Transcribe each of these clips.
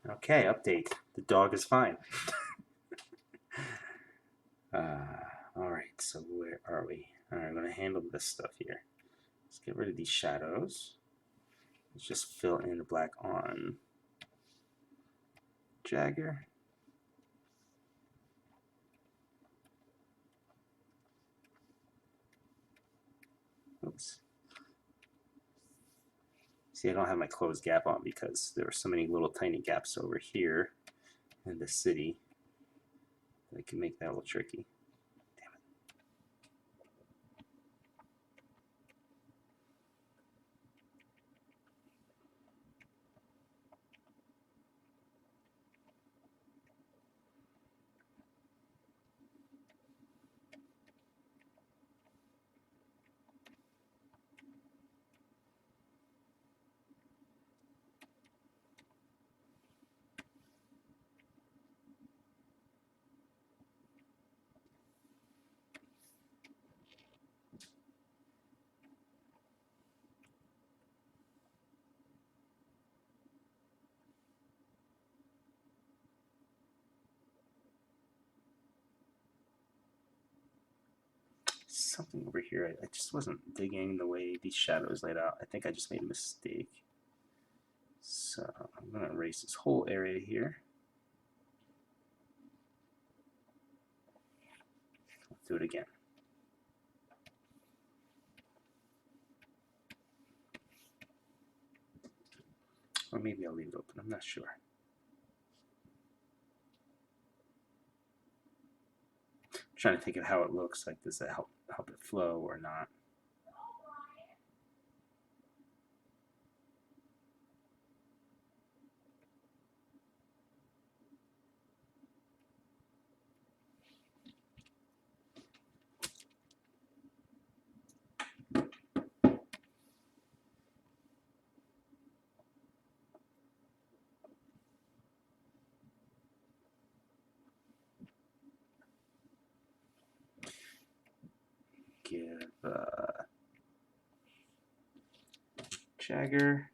Okay, update. The dog is fine. Alright, so where are we? Alright, I'm going to handle this stuff here. Let's get rid of these shadows. Let's just fill in the black on Jagger. Oops. See, I don't have my closed gap on because there are so many little tiny gaps over here in the city that I can make that a little tricky. Damn it. Something over here. I just wasn't digging the way these shadows laid out. I think I just made a mistake. So I'm going to erase this whole area here. Let's do it again. Or maybe I'll leave it open. I'm not sure. I'm trying to think of how it looks. Like, does that help it flow or not? Give Jagger.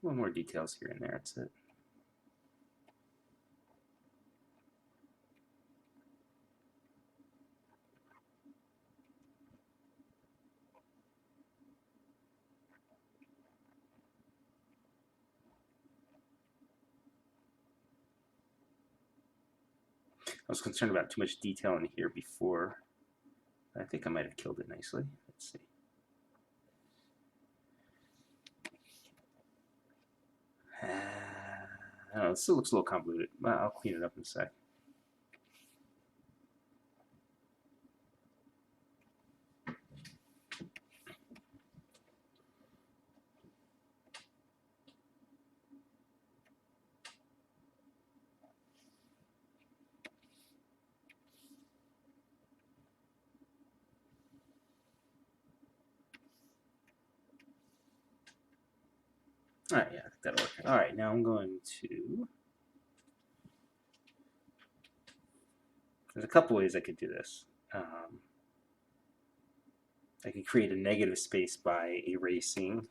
A little more details here and there. That's it. I was concerned about too much detail in here before. I think I might have killed it nicely. Let's see. I don't know, it still looks a little convoluted. I'll clean it up in a sec. Alright, yeah, I think that'll work. Alright, now I'm going to... There's a couple ways I could do this. I could create a negative space by erasing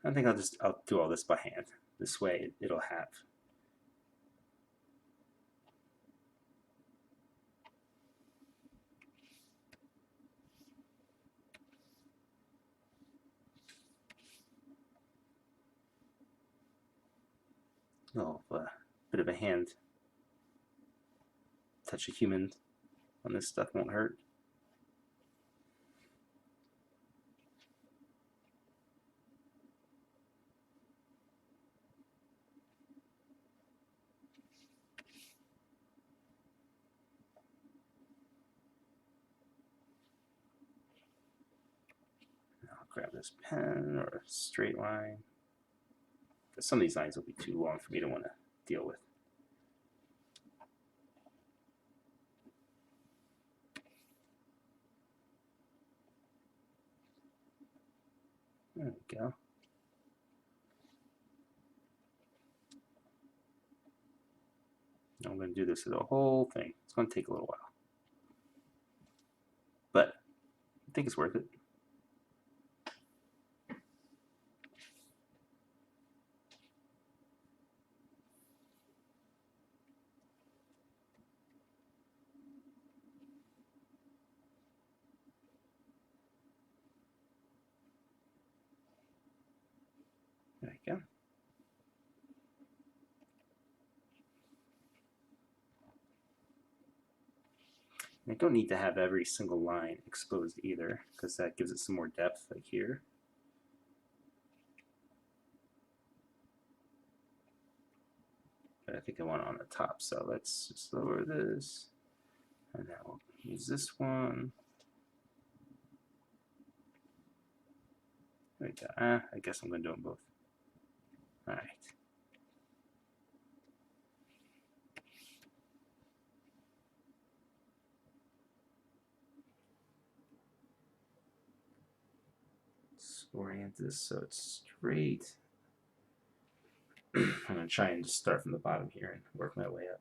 I think I'll do all this by hand. This way it'll have a little bit of a hand. Touch a human on this stuff won't hurt. grab this pen or a straight line. Because some of these lines will be too long for me to want to deal with. There we go. I'm going to do this to the whole thing. It's going to take a little while. But I think it's worth it. There you go. I don't need to have every single line exposed either, because that gives it some more depth, like here. But I think I want it on the top, so let's just lower this. And now we'll use this one. There we go. I guess I'm going to do them both. All right. Let's orient this so it's straight. I'm going to try and just start from the bottom here and work my way up.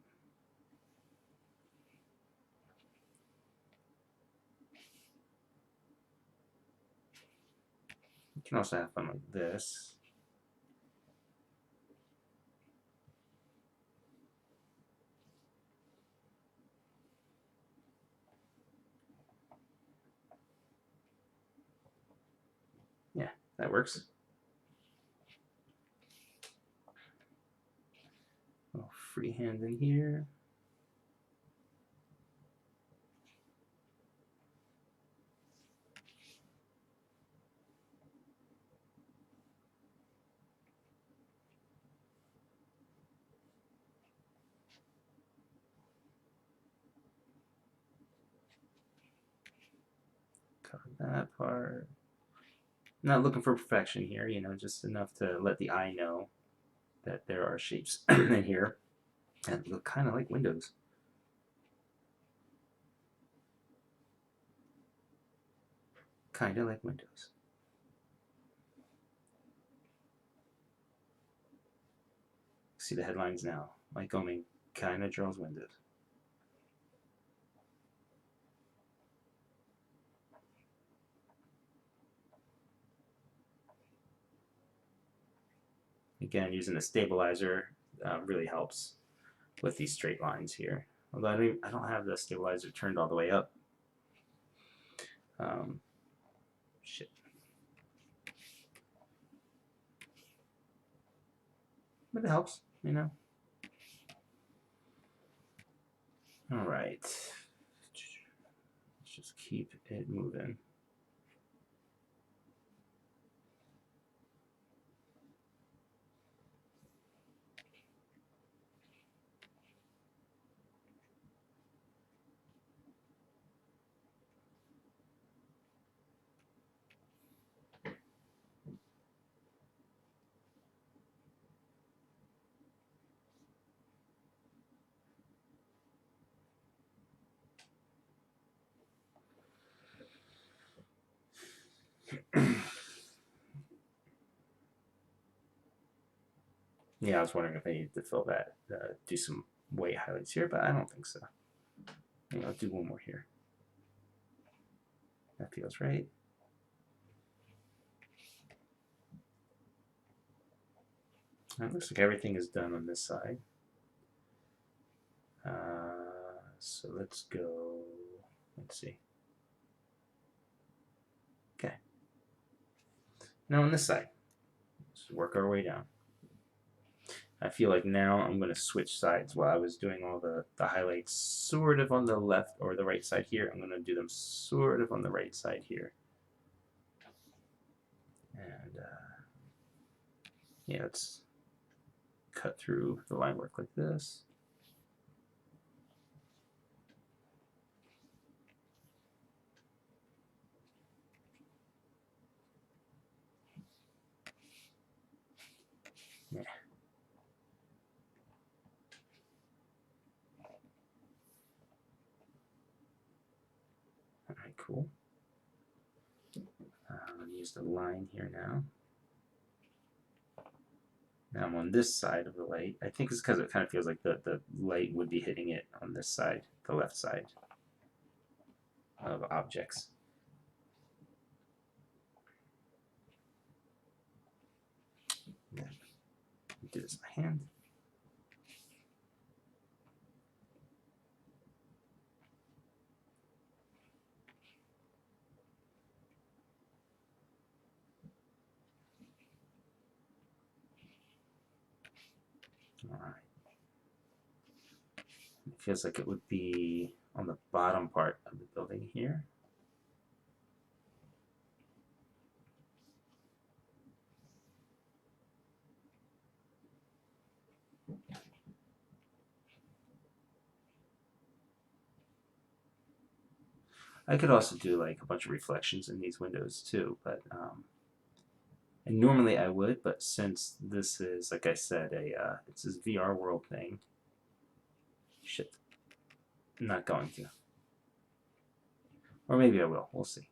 You can also have fun like this. Yeah, that works. A little freehand in here. Cover that part. Not looking for perfection here, you know, just enough to let the eye know that there are shapes in here that look kind of like windows. Kind of like windows. See the headlines now. Like Oeming kind of draws windows. Again, using the stabilizer really helps with these straight lines here. Although I don't have the stabilizer turned all the way up. Shit. But it helps, you know. All right. Let's just keep it moving. Yeah, I was wondering if I needed to fill that, do some white highlights here, but I don't think so. Maybe I'll do one more here. That feels right. It looks like everything is done on this side. So let's go, let's see. Okay. Now on this side, let's work our way down. I feel like now I'm going to switch sides. While I was doing all the highlights sort of on the left or the right side here, I'm going to do them sort of on the right side here. And yeah, let's cut through the line work like this. Yeah. All right, cool. I'll use the line here now. Now I'm on this side of the light. I think it's because it kind of feels like the light would be hitting it on this side, the left side of objects. Yeah. Do this by hand. All right. It feels like it would be on the bottom part of the building here. I could also do like a bunch of reflections in these windows too, but and normally I would, but since this is, like I said, it's this VR world thing, shit, I'm not going to. Or maybe I will, we'll see.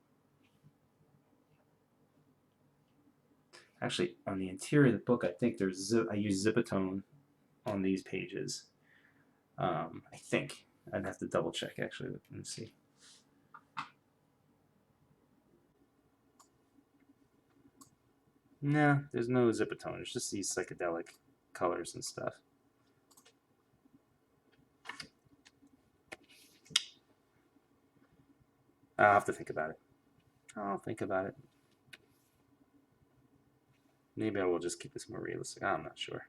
Actually, on the interior of the book, I think I use Zipatone on these pages. I think. I'd have to double check, actually. Let me see. No, there's no Zipatone. It's just these psychedelic colors and stuff. I'll have to think about it. I'll think about it. Maybe I will just keep this more realistic. I'm not sure.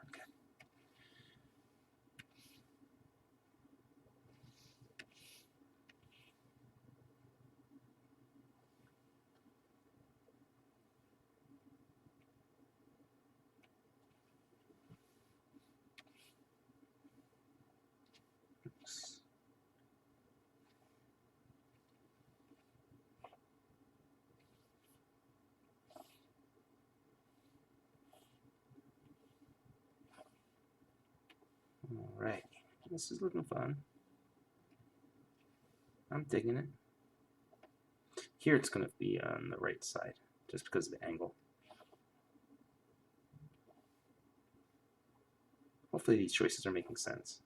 Okay. Oops. All right. This is looking fun. I'm digging it. Here it's going to be on the right side, just because of the angle. Hopefully these choices are making sense.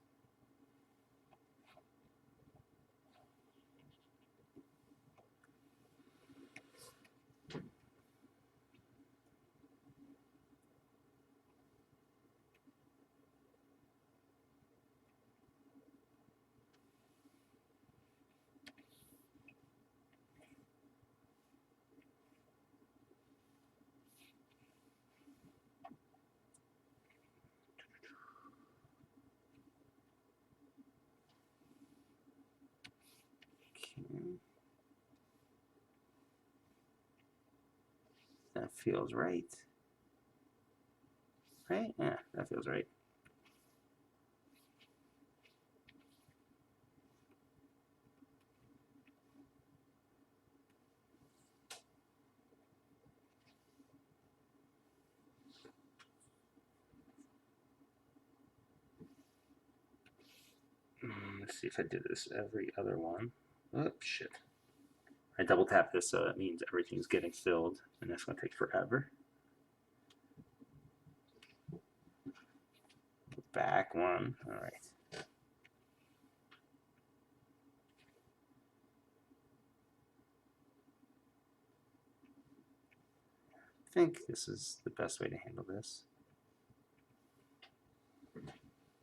Okay. That feels right. Right? Yeah, that feels right. Let's see if I did this every other one. Oh, shit. I double tap this so that means everything's getting filled, and that's going to take forever. Back one. All right. I think this is the best way to handle this.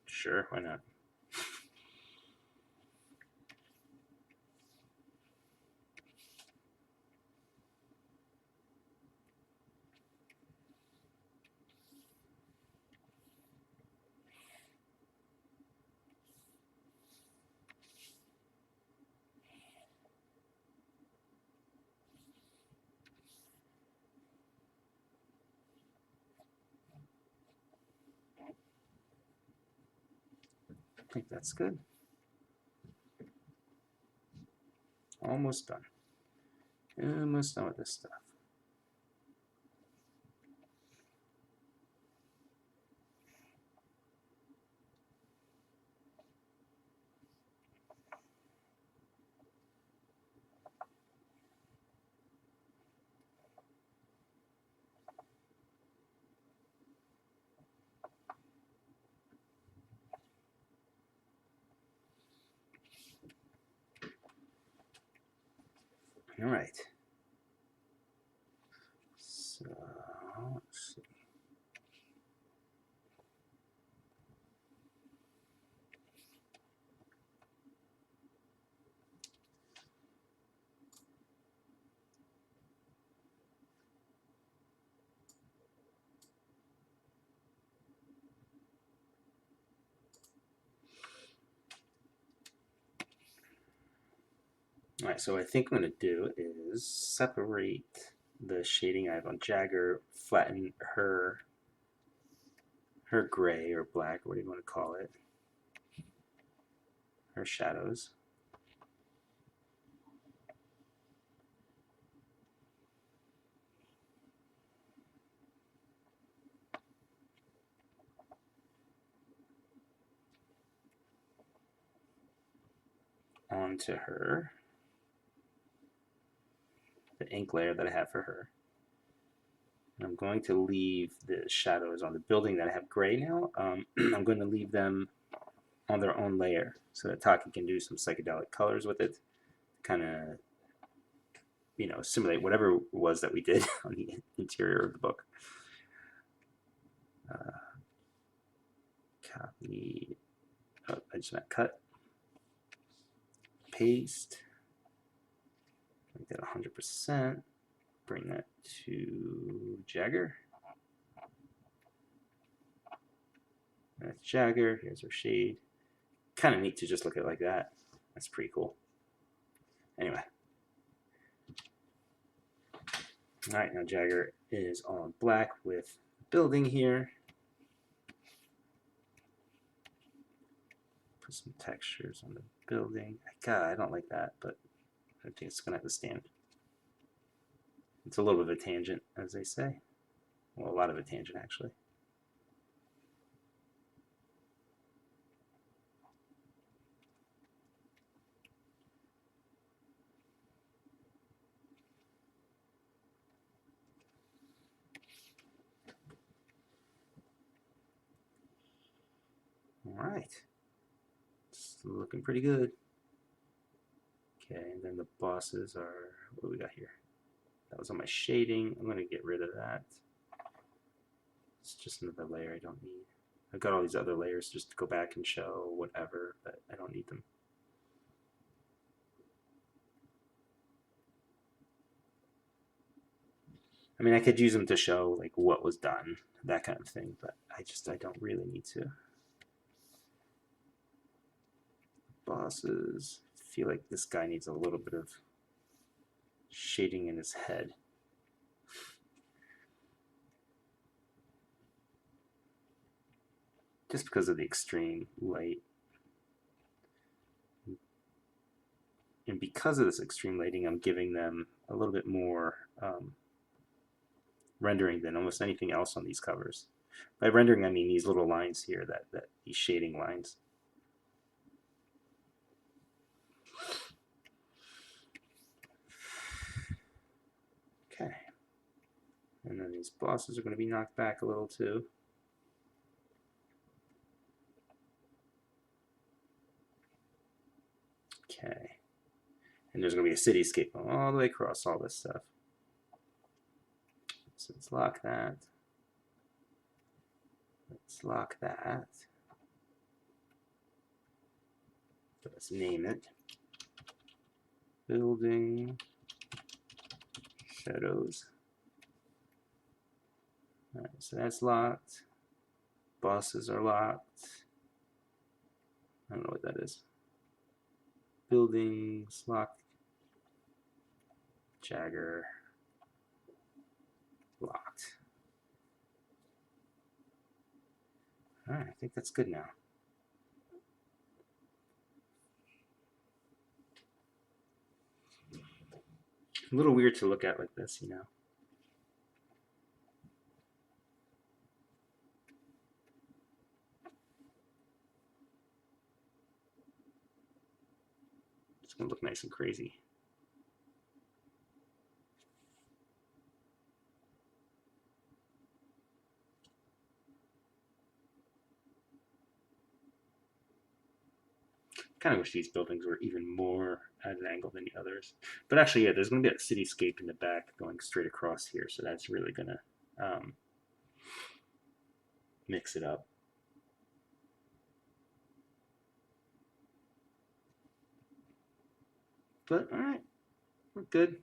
Sure, why not? think that's good. Almost done. Almost done with this stuff. All right. So let's see. All right, so what I think I'm going to do is separate the shading I have on Jagger, flatten her gray or black, or what do you want to call it, her shadows. Onto her, the ink layer that I have for her. And I'm going to leave the shadows on the building that I have gray now. I'm going to leave them on their own layer so that Taki can do some psychedelic colors with it, kind of, you know, simulate whatever it was that we did on the interior of the book. Copy. Oh, I just meant cut. Paste. Make that 100%. Bring that to Jagger. That's Jagger. Here's our shade. Kind of neat to just look at it like that. That's pretty cool. Anyway. All right, now Jagger is on black with building here. Put some textures on the building. God, I don't like that, but I think it's gonna have to stand. It's a little bit of a tangent, as they say. Well, a lot of a tangent, actually. All right. It's looking pretty good. Okay, and then the bosses are, what do we got here? That was on my shading. I'm going to get rid of that. It's just another layer I don't need. I've got all these other layers just to go back and show whatever, but I don't need them. I mean, I could use them to show like what was done, that kind of thing, but I don't really need to. Bosses. I feel like this guy needs a little bit of shading in his head. Just because of the extreme light. And because of this extreme lighting, I'm giving them a little bit more rendering than almost anything else on these covers. By rendering, I mean these little lines here, these shading lines. Okay. And then these bosses are going to be knocked back a little too. Okay. And there's going to be a cityscape all the way across all this stuff. So let's lock that. Let's lock that. So let's name it. Building shadows. All right, so that's locked. Bosses are locked. I don't know what that is. Buildings locked. Jagger locked. All right, I think that's good now. A little weird to look at like this, you know. It's gonna look nice and crazy. Kind of wish these buildings were even more at an angle than the others. But actually, yeah, there's going to be a cityscape in the back going straight across here, so that's really going to mix it up. But, all right, we're good.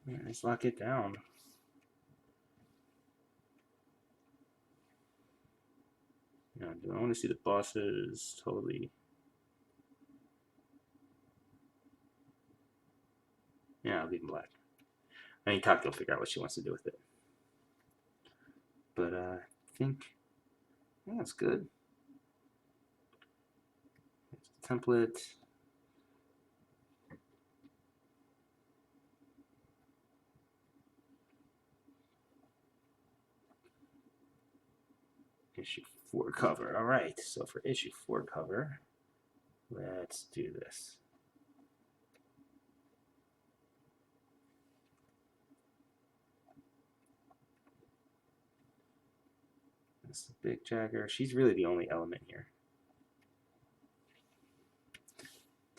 All right, let's lock it down. Now, do I want to see the bosses totally? Yeah, I'll leave them black. I mean, Taki will figure out what she wants to do with it. But I think that's good. Template. Issue 4 cover. All right, so for issue 4 cover, let's do this. That's the big Jagger. She's really the only element here.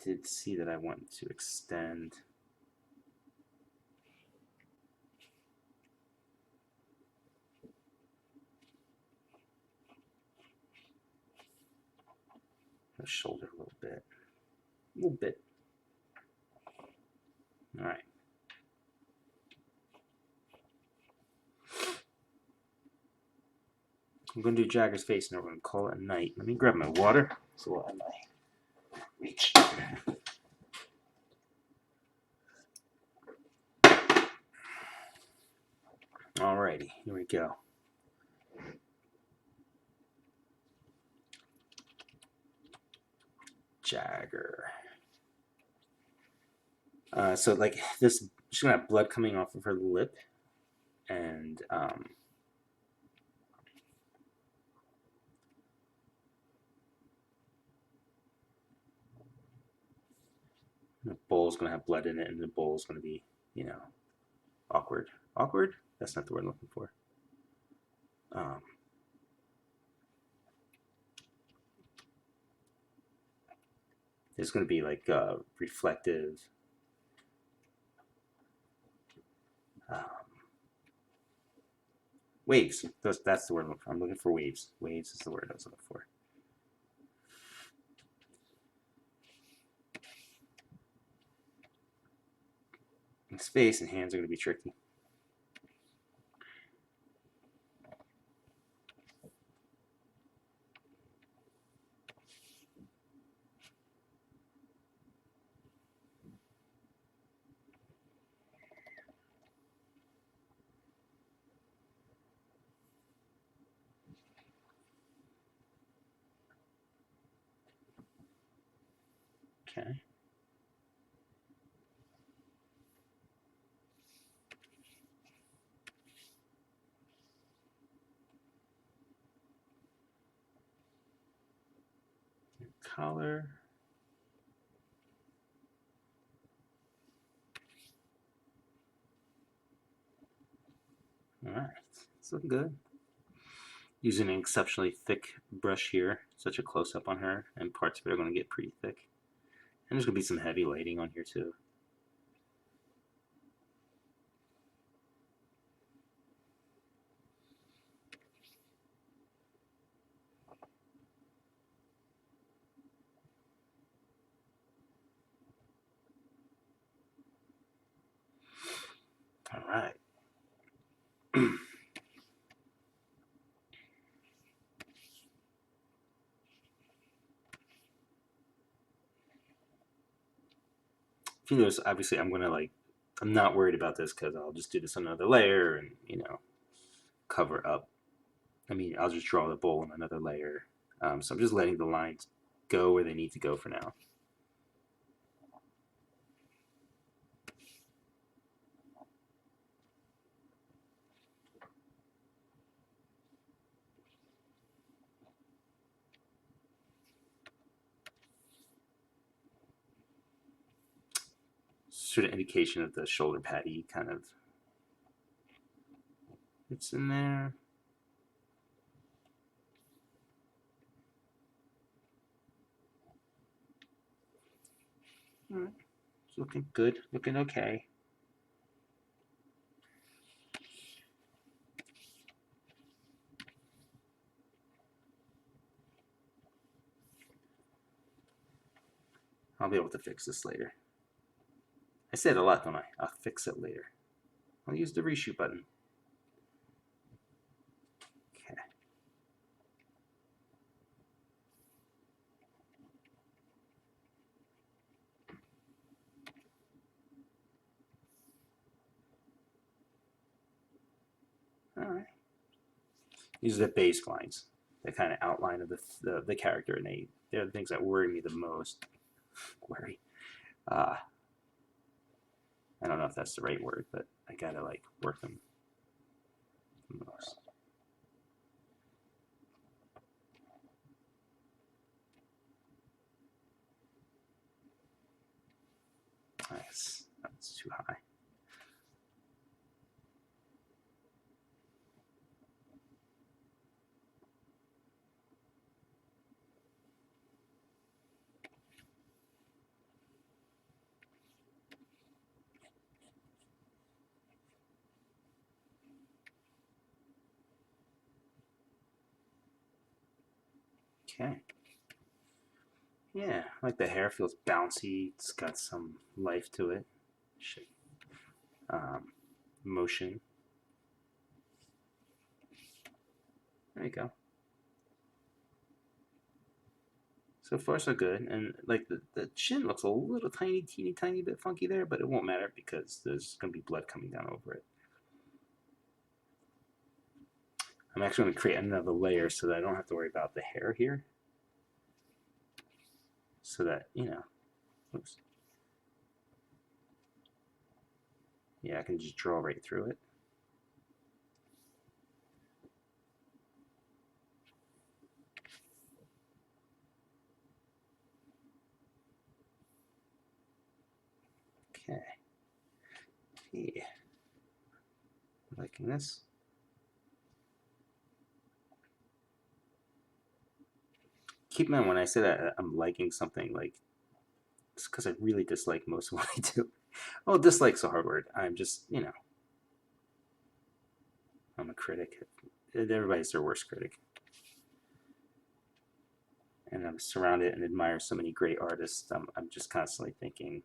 Did see that I want to extend her shoulder a little bit. A little bit. All right. I'm going to do Jagger's face and we're going to call it a night. Let me grab my water so we'll have my reach. Alrighty, here we go. Jagger. So like this, she's gonna have blood coming off of her lip, and the bowl's gonna have blood in it, and the bowl's gonna be, you know, awkward. Awkward? That's not the word I'm looking for. There's gonna be like reflective. Waves. That's the word I'm looking for. Waves. Waves is the word I was looking for. And space and hands are going to be tricky. Okay. Color. All right, it's looking good. Using an exceptionally thick brush here, such a close-up on her, and parts of it are going to get pretty thick. And there's going to be some heavy lighting on here too. All right. If you notice, obviously I'm going to I'm not worried about this because I'll just do this on another layer and, you know, cover up. I mean, I'll just draw the bowl on another layer. So I'm just letting the lines go where they need to go for now. Sort of indication of the shoulder patty kind of. It's in there. All right. It's looking good, looking okay. I'll be able to fix this later. I said a lot, don't I? I'll fix it later. I'll use the reshoot button. Okay. All right. These are the base lines, the kind of outline of the character, and they're the things that worry me the most. Worry. I don't know if that's the right word, but I gotta like work them the most. Nice. That's too high. Okay. Yeah, like the hair feels bouncy. It's got some life to it. Motion. There you go. So far, so good. And like the chin looks a little teeny tiny bit funky there, but it won't matter because there's going to be blood coming down over it. I'm actually going to create another layer so that I don't have to worry about the hair here. So that, you know, oops. Yeah, I can just draw right through it. Okay. Yeah. Liking this. Keep in mind when I say that I'm liking something, like, it's because I really dislike most of what I do. Oh, dislike's a hard word. I'm just, you know, I'm a critic. Everybody's their worst critic. And I'm surrounded and admire so many great artists. I'm just constantly thinking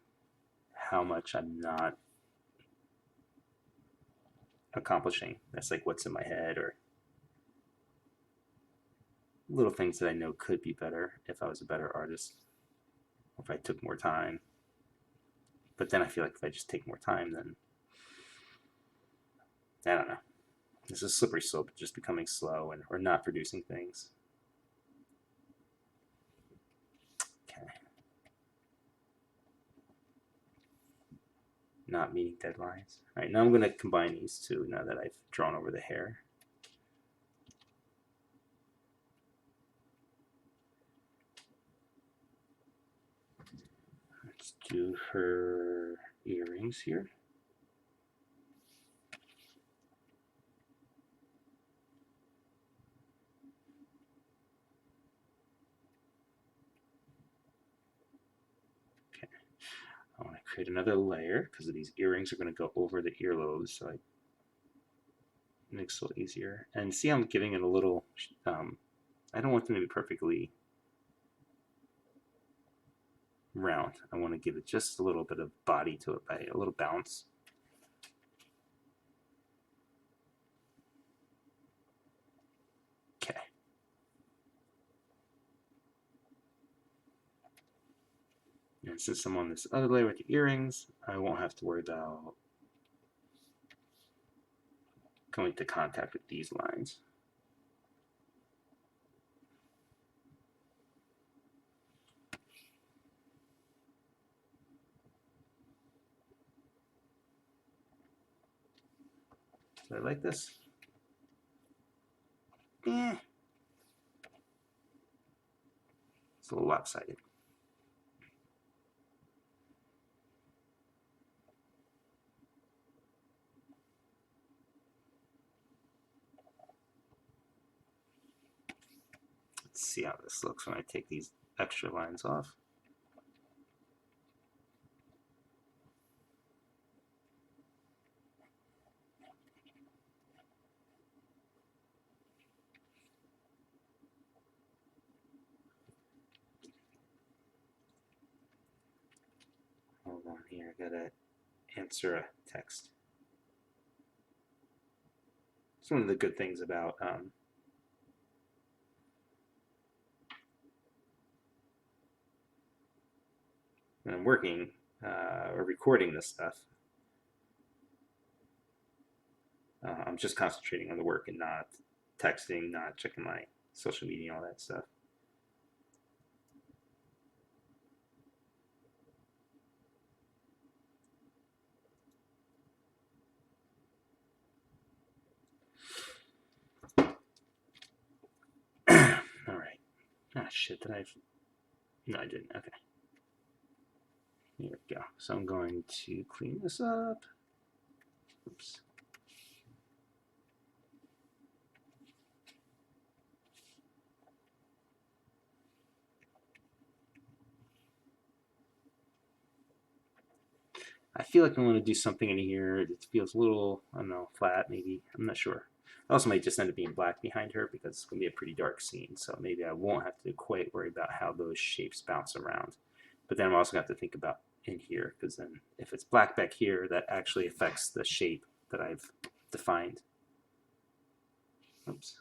how much I'm not accomplishing. That's like what's in my head, or little things that I know could be better if I was a better artist, or if I took more time. But then I feel like if I just take more time, then I don't know. It's a slippery slope, just becoming slow and or not producing things. Okay. Not meeting deadlines. All right, now I'm going to combine these two now that I've drawn over the hair. Let's do her earrings here. Okay. I want to create another layer because these earrings are going to go over the earlobes, so it makes it a little easier. And see, I'm giving it a little, I don't want them to be perfectly round. I want to give it just a little bit of body to it, by a little bounce. Okay. And since I'm on this other layer with the earrings, I won't have to worry about coming into contact with these lines. Do I like this? Eh. It's a little lopsided. Let's see how this looks when I take these extra lines off. Hold on here, I gotta answer a text. It's one of the good things about when I'm working or recording this stuff. I'm just concentrating on the work and not texting, not checking my social media, all that stuff. All right. Ah, shit, did I? No, I didn't. Okay. Here we go. So I'm going to clean this up. Oops. I feel like I want to do something in here. It feels a little, I don't know, flat maybe. I'm not sure. It also might just end up being black behind her because it's going to be a pretty dark scene. So maybe I won't have to quite worry about how those shapes bounce around. But then I'm also going to have to think about in here because then if it's black back here, that actually affects the shape that I've defined. Oops.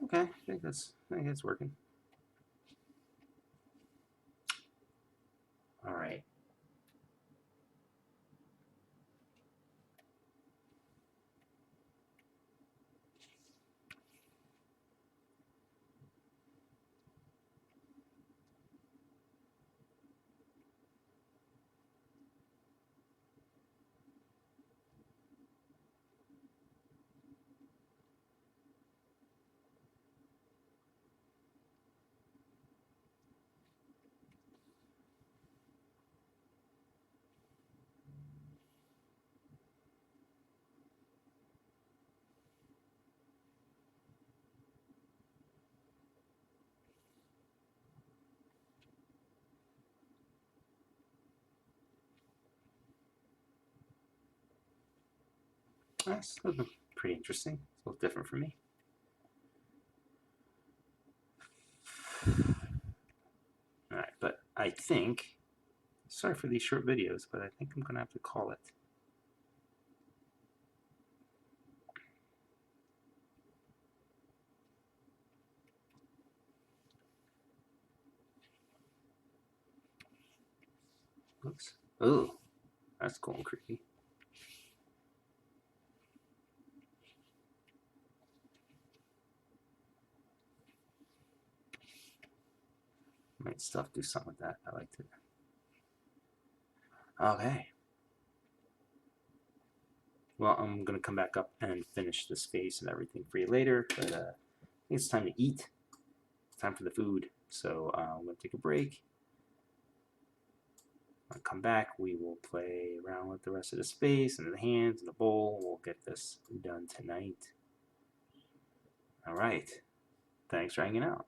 Okay, I think it's working. All right. That's pretty interesting. It's a little different for me. All right, but I think, sorry for these short videos, but I think I'm going to have to call it. Oops. Oh, that's cool and creepy. Might stuff do something with that. I liked it. Okay. Well, I'm going to come back up and finish this face and everything for you later, but I think it's time to eat. It's time for the food. So I'm going to take a break. When I come back, we will play around with the rest of the space and the hands and the bowl. We'll get this done tonight. All right. Thanks for hanging out.